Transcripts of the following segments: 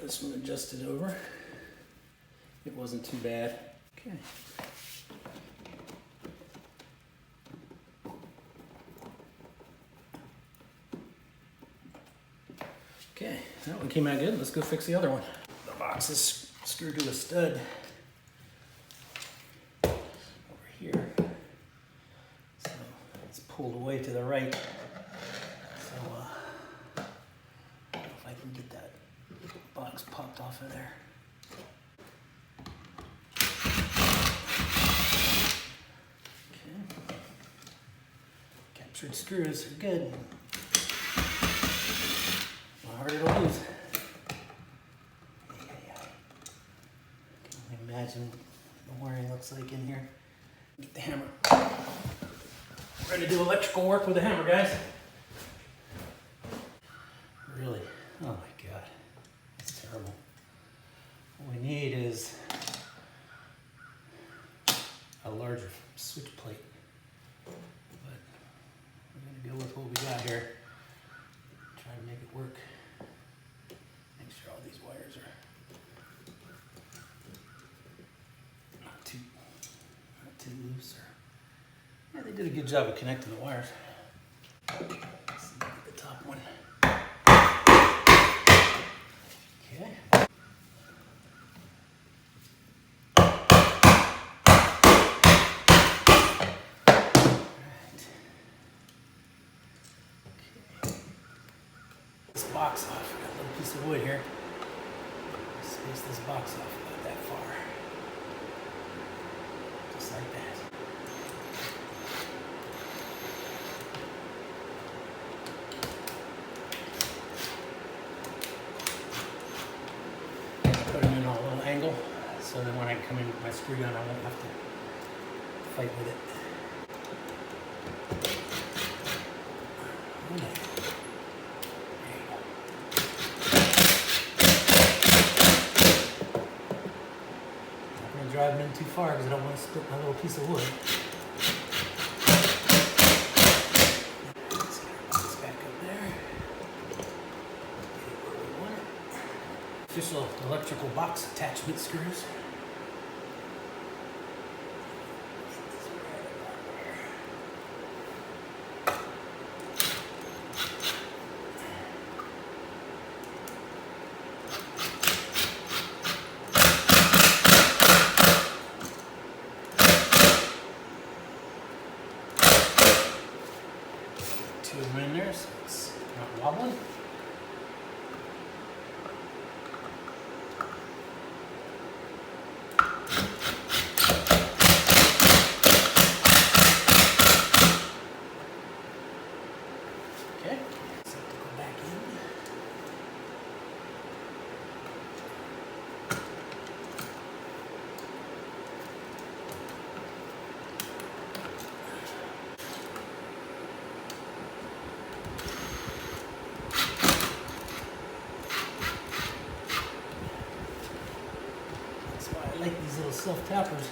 this one adjusted over. It wasn't too bad. Okay. Okay, that one came out good. Let's go fix the other one. The box is screwed to a stud over here. So it's pulled away to the right. So I don't know if I can get that box popped off of there. Okay. Captured screws are good. Harder to lose. I can only imagine what the wiring looks like in here. Get the hammer. Ready to do electrical work with a hammer, guys. Really? Oh my God. That's terrible. What we need is a larger switch plate. But we're going to go with what we got here. Try to make it work. Make sure all these wires are not too loose. Yeah, they did a good job of connecting the wires. Let's see, get the top one. Okay. Box off. Got a little piece of wood here. Space this box off about that far. Just like that. Put them in a little angle so that when I come in with my screw gun, I won't have to fight with it. Driving in too far because I don't want to split my little piece of wood. Let's get our box back up there. Get it where we want it. Official electrical box attachment screws. Two of them in there so it's not wobbling. Okay, receptacle back in. I like these little self-tappers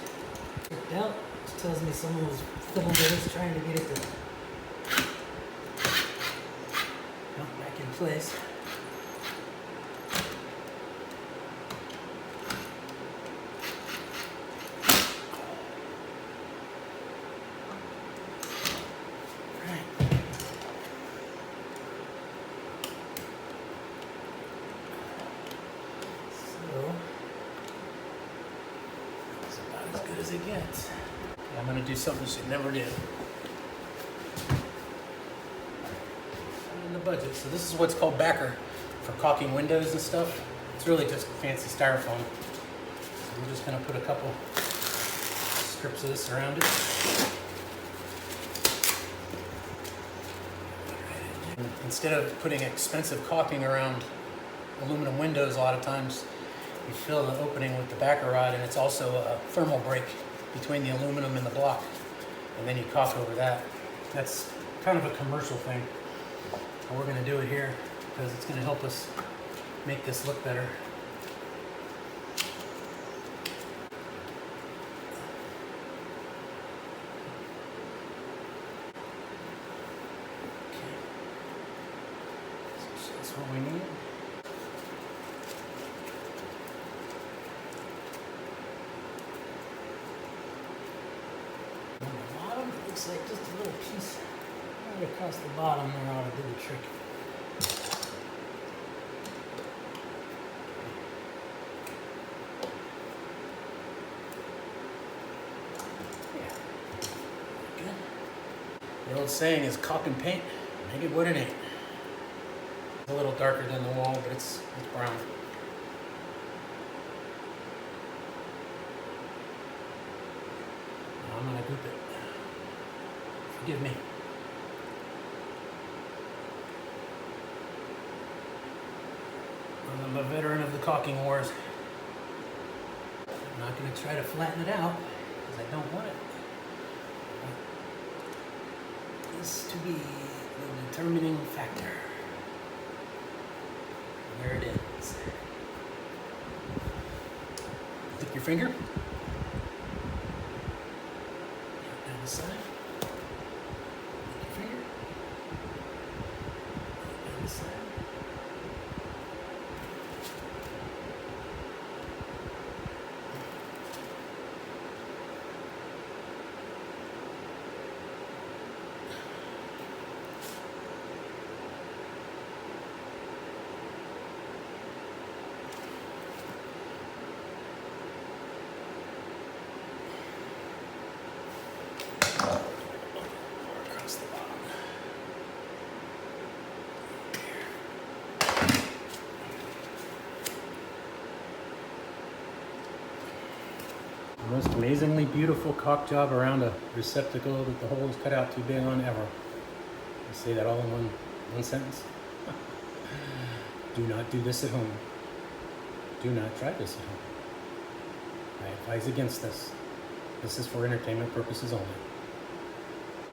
worked out. It tells me someone was fiddling with this trying to get it to mount back in place. As good as it gets. Okay, I'm going to do something she never did. In the budget. So this is what's called backer for caulking windows and stuff. It's really just fancy styrofoam. So we're just going to put a couple strips of this around it. And instead of putting expensive caulking around aluminum windows, a lot of times you fill the opening with the backer rod, and it's also a thermal break between the aluminum and the block, and then you caulk over that. That's kind of a commercial thing. And we're going to do it here because it's going to help us make this look better. Okay. So that's what we need. looks like just a little piece right across the bottom there ought to do the trick. Yeah. Good. The old saying is caulk and paint, make it what it ain't. It's a little darker than the wall, but it's brown. Now I'm gonna goop it. Forgive me. I'm a veteran of the caulking wars. I'm not going to try to flatten it out because I don't want it. I want this to be the determining factor. There it is. Take your finger. Down the side. Take your finger. Down the side. Across the bottom. The most amazingly beautiful caulk job around a receptacle that the hole is cut out too big on ever. I say that all in one sentence. Do not do this at home. Do not try this at home. I advise against this. This is for entertainment purposes only.